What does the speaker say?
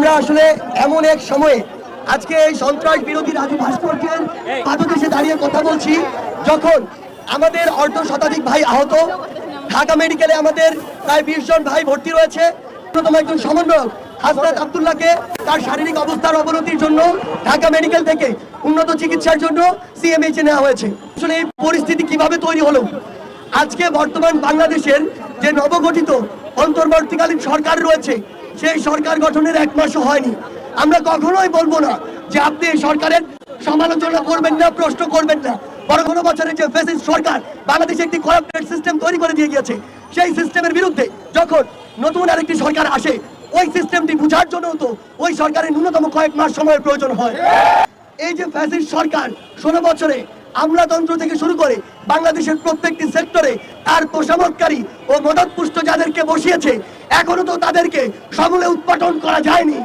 আমরা আসলে এমন এক সময়ে আজকে এই সন্ত্রাস বিরোধী রাজু ভাস্কর্যের পাদদেশে দাঁড়িয়ে কথা বলছি, যখন আমাদের অর্ধ শতাধিক ভাই আহত, ঢাকা মেডিকেলে আমাদের প্রায় 20 জন ভাই ভর্তি রয়েছে। অন্যতম একজন সমন্বয়ক হাসনাত আব্দুল্লাহকে তার শারীরিক অবস্থার অবনতির জন্য ঢাকা মেডিকেল থেকে উন্নত চিকিৎসার জন্য সিএমএইচে নেওয়া হয়েছে। আসলে এই পরিস্থিতি কিভাবে তৈরি হলো? আজকে বর্তমান বাংলাদেশের যে নবগঠিত অন্তর্বর্তীকালীন সরকার রয়েছে, সেই সরকার গঠনের 1 মাসও হয়নি। আমরা কখনোই বলবো না যে আপনি এই সরকারের সমালোচনা করবেন না, প্রশ্ন করবেন না। বড় কোনো বছরের যে ফ্যাসিস্ট সরকার বাংলাদেশে একটি করাপ্টেড সিস্টেম তৈরি করে দিয়ে গিয়েছে, সেই সিস্টেমের বিরুদ্ধে যখন নতুন আরেকটি সরকার আসে, ওই সিস্টেমটি বুঝার জন্য তো ওই সরকারের ন্যূনতম কয়েক মাস সময়ের প্রয়োজন হয়। এই যে ফ্যাসিস্ট সরকার 16 বছরে আমলাতন্ত্র থেকে শুরু করে বাংলাদেশের প্রত্যেকটি সেক্টরে তার তোষামতকারী ও মদতপুষ্ট যাদেরকে বসিয়েছে, এখনো তো তাদেরকে সমূলে উৎপাটন করা যায়নি।